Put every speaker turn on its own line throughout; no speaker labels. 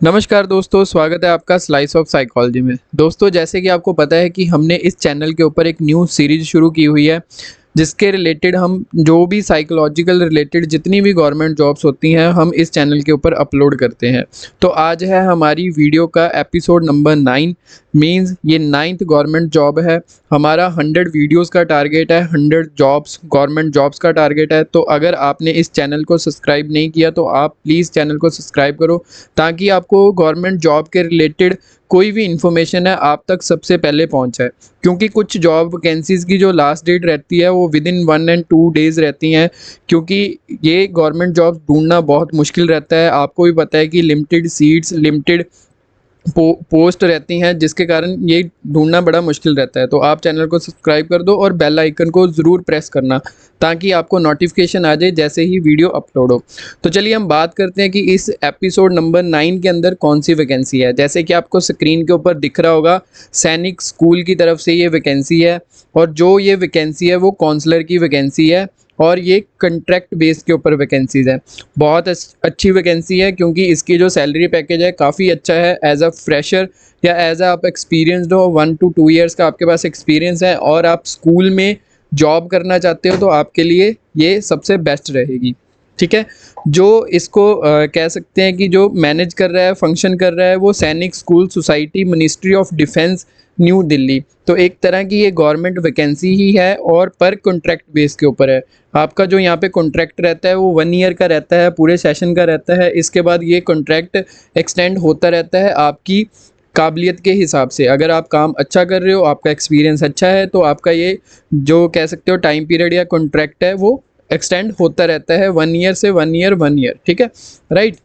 नमस्कार दोस्तों, स्वागत है आपका स्लाइस ऑफ साइकोलॉजी में। दोस्तों, जैसे कि आपको पता है कि हमने इस चैनल के ऊपर एक न्यू सीरीज शुरू की हुई है, जिसके रिलेटेड हम जो भी साइकोलॉजिकल रिलेटेड जितनी भी गवर्नमेंट जॉब्स होती हैं, हम इस चैनल के ऊपर अपलोड करते हैं। तो आज है हमारी वीडियो का एपिसोड नंबर 9, मीन्स ये 9th गवर्नमेंट जॉब है। हमारा 100 वीडियोस का टारगेट है, 100 जॉब्स गवर्नमेंट जॉब्स का टारगेट है। तो अगर आपने इस चैनल को सब्सक्राइब नहीं किया तो आप प्लीज़ चैनल को सब्सक्राइब करो, ताकि आपको गवर्नमेंट जॉब के रिलेटेड कोई भी इन्फॉर्मेशन है आप तक सबसे पहले पहुंच जाए। क्योंकि कुछ जॉब वैकेंसीज़ की जो लास्ट डेट रहती है वो विद इन 1 and 2 डेज़ रहती हैं, क्योंकि ये गवर्नमेंट जॉब ढूंढना बहुत मुश्किल रहता है। आपको भी पता है कि लिमिटेड सीट्स, लिमिटेड पोस्ट रहती हैं, जिसके कारण ये ढूंढना बड़ा मुश्किल रहता है। तो आप चैनल को सब्सक्राइब कर दो और बेल आइकन को ज़रूर प्रेस करना, ताकि आपको नोटिफिकेशन आ जाए जैसे ही वीडियो अपलोड हो। तो चलिए हम बात करते हैं कि इस एपिसोड नंबर 9 के अंदर कौन सी वैकेंसी है। जैसे कि आपको स्क्रीन के ऊपर दिख रहा होगा, सैनिक स्कूल की तरफ से ये वैकेंसी है, और जो ये वैकेंसी है वो काउंसलर की वैकेंसी है, और ये कंट्रैक्ट बेस के ऊपर वैकेंसीज़ है। बहुत अच्छी वैकेंसी है, क्योंकि इसकी जो सैलरी पैकेज है काफ़ी अच्छा है। एज अ फ्रेशर या एज आप एक्सपीरियंसड हो, 1 to 2 ईयर्स का आपके पास एक्सपीरियंस है, और आप स्कूल में जॉब करना चाहते हो, तो आपके लिए ये सबसे बेस्ट रहेगी। ठीक है। जो इसको कह सकते हैं कि जो मैनेज कर रहा है, फंक्शन कर रहा है, वो सैनिक school society, ministry of defence, new Delhi. तो एक तरह की ये गवर्नमेंट वैकेंसी ही है, और पर कॉन्ट्रैक्ट बेस के ऊपर है। आपका जो यहाँ पे कॉन्ट्रैक्ट रहता है वो 1 ईयर का रहता है, पूरे सेशन का रहता है। इसके बाद ये कॉन्ट्रैक्ट एक्सटेंड होता रहता है आपकी काबिलियत के हिसाब से। अगर आप काम अच्छा कर रहे हो, आपका एक्सपीरियंस अच्छा है, तो आपका ये जो कह सकते हो टाइम पीरियड या कॉन्ट्रैक्ट है वो एक्सटेंड होता रहता है 1 ईयर से 1 ईयर 1 ईयर। ठीक है, राइट।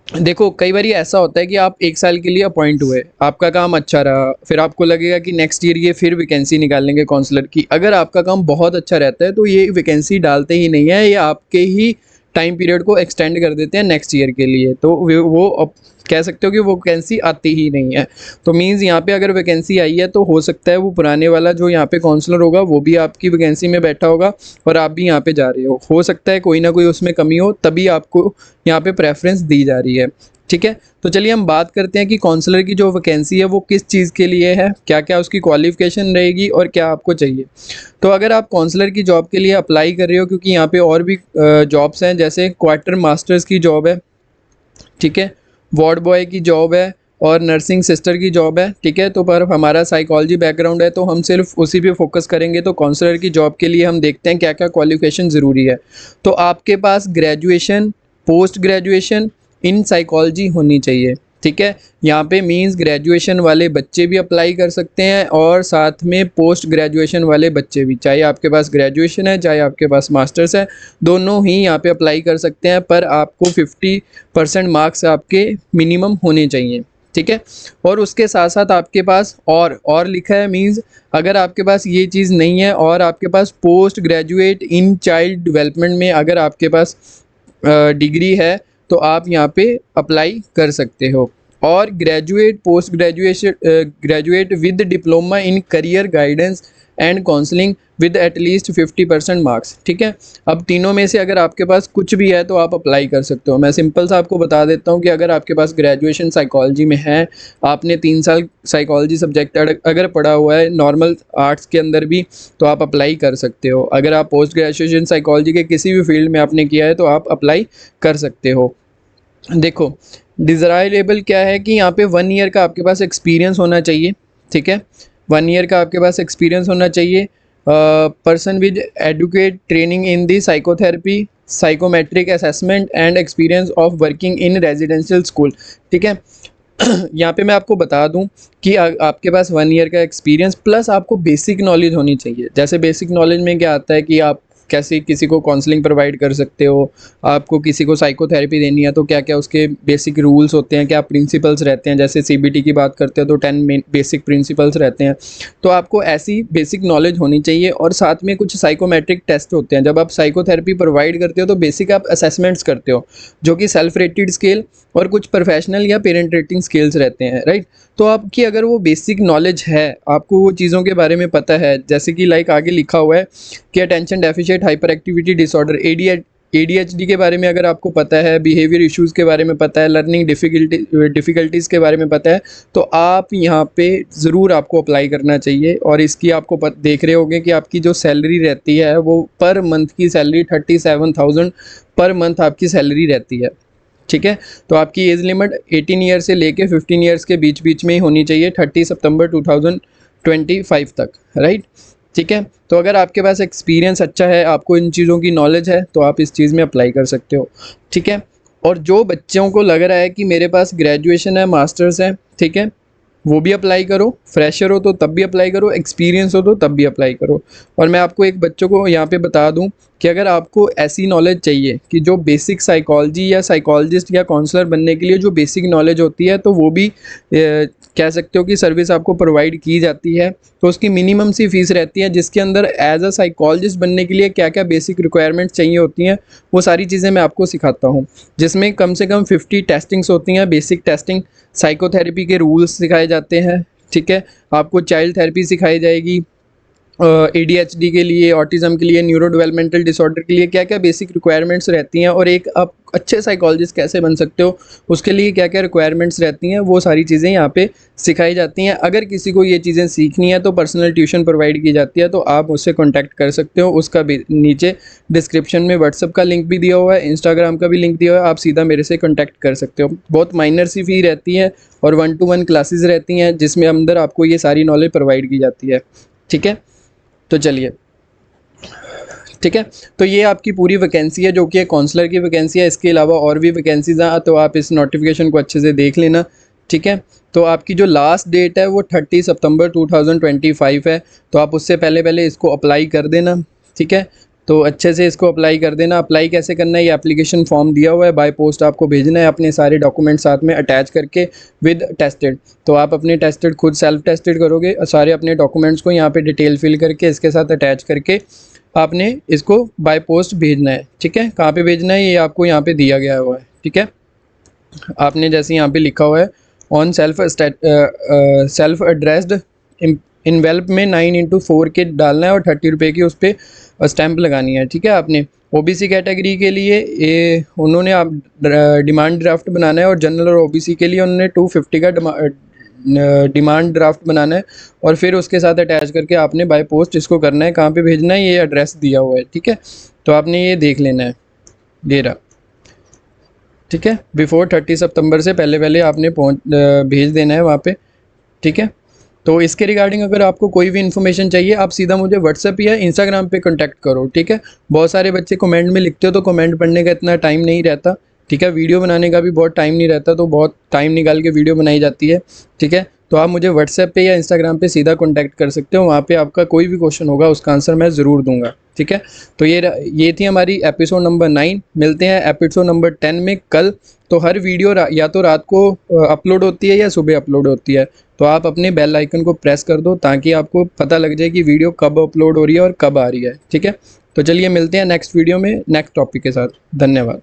देखो, कई बार ऐसा होता है कि आप 1 साल के लिए अपॉइंट हुए, आपका काम अच्छा रहा, फिर आपको लगेगा कि नेक्स्ट ईयर ये फिर वैकेंसी निकाल लेंगे काउंसलर की। अगर आपका काम बहुत अच्छा रहता है तो ये वैकेंसी डालते ही नहीं है, ये आपके ही टाइम पीरियड को एक्सटेंड कर देते हैं नेक्स्ट ईयर के लिए। तो वो अब कह सकते हो कि वो वैकेंसी आती ही नहीं है। तो मीन्स यहाँ पे अगर वैकेंसी आई है तो हो सकता है वो पुराने वाला जो यहाँ पे काउंसलर होगा वो भी आपकी वैकेंसी में बैठा होगा, और आप भी यहाँ पे जा रहे हो सकता है कोई ना कोई उसमें कमी हो, तभी आपको यहाँ पे प्रेफरेंस दी जा रही है। ठीक है। तो चलिए हम बात करते हैं कि काउंसलर की जो वैकेंसी है वो किस चीज़ के लिए है, क्या क्या उसकी क्वालिफिकेशन रहेगी और क्या आपको चाहिए। तो अगर आप काउंसलर की जॉब के लिए अप्लाई कर रहे हो, क्योंकि यहाँ पे और भी जॉब्स हैं, जैसे क्वार्टर मास्टर्स की जॉब है, ठीक है, वार्ड बॉय की जॉब है, और नर्सिंग सिस्टर की जॉब है। ठीक है। तो पर हमारा साइकोलॉजी बैकग्राउंड है, तो हम सिर्फ उसी पे फोकस करेंगे। तो काउंसलर की जॉब के लिए हम देखते हैं क्या क्या क्वालिफिकेशन ज़रूरी है। तो आपके पास graduation, post graduation in psychology होनी चाहिए। ठीक है। यहाँ पे मींस ग्रेजुएशन वाले बच्चे भी अप्लाई कर सकते हैं, और साथ में पोस्ट ग्रेजुएशन वाले बच्चे भी, चाहे आपके पास ग्रेजुएशन है चाहे आपके पास मास्टर्स है, दोनों ही यहाँ पे अप्लाई कर सकते हैं। पर आपको 50% मार्क्स आपके मिनिमम होने चाहिए। ठीक है। और उसके साथ साथ आपके पास और लिखा है, मींस अगर आपके पास ये चीज़ नहीं है और आपके पास post graduate in child development में अगर आपके पास डिग्री है, तो आप यहाँ पे अप्लाई कर सकते हो। और graduate, post graduation, graduate with diploma in career guidance and counselling with at least 50% marks. ठीक है। अब तीनों में से अगर आपके पास कुछ भी है तो आप अप्लाई कर सकते हो। मैं सिंपल सा आपको बता देता हूँ कि अगर आपके पास ग्रेजुएशन साइकोलॉजी में है, आपने 3 साल साइकोलॉजी सब्जेक्ट अगर पढ़ा हुआ है नॉर्मल आर्ट्स के अंदर भी, तो आप अप्लाई कर सकते हो। अगर आप पोस्ट ग्रेजुएशन साइकोलॉजी के किसी भी फील्ड में आपने किया है तो आप अप्लाई कर सकते हो। देखो, डिज़ायरेबल क्या है कि यहाँ पे 1 ईयर का आपके पास एक्सपीरियंस होना चाहिए। ठीक है। 1 ईयर का आपके पास एक्सपीरियंस होना चाहिए। Person with adequate training in the psychotherapy, psychometric assessment and experience of working in residential school. ठीक है। यहाँ पे मैं आपको बता दूं कि आपके पास 1 ईयर का एक्सपीरियंस प्लस आपको बेसिक नॉलेज होनी चाहिए। जैसे बेसिक नॉलेज में क्या आता है कि आप कैसे किसी को काउंसलिंग प्रोवाइड कर सकते हो, आपको किसी को साइकोथेरेपी देनी है तो क्या क्या उसके बेसिक रूल्स होते हैं, क्या प्रिंसिपल्स रहते हैं। जैसे सीबीटी की बात करते हो तो 10 मेन बेसिक प्रिंसिपल्स रहते हैं। तो आपको ऐसी बेसिक नॉलेज होनी चाहिए। और साथ में कुछ साइकोमेट्रिक टेस्ट होते हैं। जब आप साइकोथेरेपी प्रोवाइड करते हो तो बेसिक आप असेसमेंट्स करते हो, जो कि सेल्फ रेटेड स्केल और कुछ प्रोफेशनल या पेरेंट रेटिंग स्केल्स रहते हैं, राइट। तो आपकी अगर वो बेसिक नॉलेज है, आपको वो चीज़ों के बारे में पता है, जैसे कि लाइक आगे लिखा हुआ है कि attention deficit hyper activity disorder ADHD के बारे में अगर आपको पता है, बिहेवियर इश्यूज़ के बारे में पता है, लर्निंग डिफ़िकल्टीज़ के बारे में पता है, तो आप यहाँ पे ज़रूर आपको अप्लाई करना चाहिए। और इसकी आपको देख रहे होंगे कि आपकी जो सैलरी रहती है वो पर मंथ की सैलरी 37,000 पर मंथ आपकी सैलरी रहती है, ठीक है। तो आपकी एज लिमिट 18 ईयर से लेके 15 ईयर्स के बीच बीच में ही होनी चाहिए 30 सितंबर 2025 तक, राइट, ठीक है। तो अगर आपके पास एक्सपीरियंस अच्छा है, आपको इन चीज़ों की नॉलेज है, तो आप इस चीज़ में अप्लाई कर सकते हो, ठीक है। और जो बच्चों को लग रहा है कि मेरे पास ग्रेजुएशन है, मास्टर्स है, ठीक है, वो भी अप्लाई करो। फ्रेशर हो तो तब भी अप्लाई करो, एक्सपीरियंस हो तो तब भी अप्लाई करो। और मैं आपको एक बच्चों को यहाँ पे बता दूँ कि अगर आपको ऐसी नॉलेज चाहिए कि जो बेसिक साइकोलॉजी या साइकोलॉजिस्ट या काउंसलर बनने के लिए जो बेसिक नॉलेज होती है, तो वो भी कह सकते हो कि सर्विस आपको प्रोवाइड की जाती है। तो उसकी मिनिमम सी फीस रहती है, जिसके अंदर एज अ साइकोलॉजिस्ट बनने के लिए क्या क्या बेसिक रिक्वायरमेंट्स चाहिए होती हैं, वो सारी चीज़ें मैं आपको सिखाता हूँ। जिसमें कम से कम 50 टेस्टिंग्स होती हैं, बेसिक टेस्टिंग, साइकोथेरेपी के रूल्स सिखाए जाते हैं, ठीक है। आपको चाइल्ड थेरेपी सिखाई जाएगी, ADHD के लिए, ऑटिज़म के लिए, न्यूरो डेवलपमेंटल डिसऑर्डर के लिए क्या क्या बेसिक रिक्वायरमेंट्स रहती हैं, और एक आप अच्छे साइकोलॉजिस्ट कैसे बन सकते हो उसके लिए क्या क्या रिक्वायरमेंट्स रहती हैं, वो सारी चीज़ें यहाँ पे सिखाई जाती हैं। अगर किसी को ये चीज़ें सीखनी है तो पर्सनल ट्यूशन प्रोवाइड की जाती है, तो आप मुझसे कॉन्टैक्ट कर सकते हो। उसका भी नीचे डिस्क्रिप्शन में व्हाट्सअप का लिंक भी दिया हुआ है, इंस्टाग्राम का भी लिंक दिया हुआ है, आप सीधा मेरे से कॉन्टैक्ट कर सकते हो। बहुत माइनर सी फ़ी रहती है और 1-to-1 क्लासेस रहती हैं, जिसमें अंदर आपको ये सारी नॉलेज प्रोवाइड की जाती है, ठीक है। तो चलिए, ठीक है। तो ये आपकी पूरी वैकेंसी है जो कि एक काउंसलर की वैकेंसी है। इसके अलावा और भी वैकेंसीज हैं, तो आप इस नोटिफिकेशन को अच्छे से देख लेना, ठीक है। तो आपकी जो लास्ट डेट है वो 30 सितंबर 2025 है, तो आप उससे पहले पहले इसको अप्लाई कर देना, ठीक है। तो अच्छे से इसको अप्लाई कर देना। अप्लाई कैसे करना है, ये एप्लीकेशन फॉर्म दिया हुआ है, बाय पोस्ट आपको भेजना है, अपने सारे डॉक्यूमेंट साथ में अटैच करके विद टेस्टेड। तो आप अपने टेस्टेड खुद सेल्फ टेस्टेड करोगे, सारे अपने डॉक्यूमेंट्स को यहाँ पे डिटेल फिल करके इसके साथ अटैच करके आपने इसको बाय पोस्ट भेजना है, ठीक है। कहाँ पे भेजना है ये आपको यहाँ पे दिया गया हुआ है, ठीक है। आपने जैसे यहाँ पे लिखा हुआ है ऑन सेल्फ एड्रेस्ड इन्वेल्प में 9x4 के डालना है और 30 रुपये की उस पर स्टैंप लगानी है, ठीक है। आपने OBC कैटेगरी के लिए ये उन्होंने आप डिमांड ड्राफ्ट बनाना है, और जनरल और OBC के लिए उन्होंने 250 का डिमांड ड्राफ्ट बनाना है, और फिर उसके साथ अटैच करके आपने बाय पोस्ट इसको करना है। कहाँ पे भेजना है ये एड्रेस दिया हुआ है, ठीक है। तो आपने ये देख लेना है, दे रहा, ठीक है। बिफोर 30 सितंबर से पहले पहले आपने भेज देना है वहाँ पे, ठीक है। तो इसके रिगार्डिंग अगर आपको कोई भी इन्फॉर्मेशन चाहिए, आप सीधा मुझे व्हाट्सएप या इंस्टाग्राम पे कांटेक्ट करो, ठीक है। बहुत सारे बच्चे कमेंट में लिखते हो तो कमेंट पढ़ने का इतना टाइम नहीं रहता, ठीक है। वीडियो बनाने का भी बहुत टाइम नहीं रहता, तो बहुत टाइम निकाल के वीडियो बनाई जाती है, ठीक है। तो आप मुझे व्हाट्सएप पे या इंस्टाग्राम पे सीधा कॉन्टैक्ट कर सकते हो, वहाँ पे आपका कोई भी क्वेश्चन होगा उसका आंसर मैं ज़रूर दूंगा, ठीक है। तो ये थी हमारी एपिसोड नंबर 9। मिलते हैं एपिसोड नंबर 10 में कल। तो हर वीडियो या तो रात को अपलोड होती है या सुबह अपलोड होती है, तो आप अपने बेल आइकन को प्रेस कर दो ताकि आपको पता लग जाए कि वीडियो कब अपलोड हो रही है और कब आ रही है, ठीक है। तो चलिए मिलते हैं नेक्स्ट वीडियो में नेक्स्ट टॉपिक के साथ। धन्यवाद।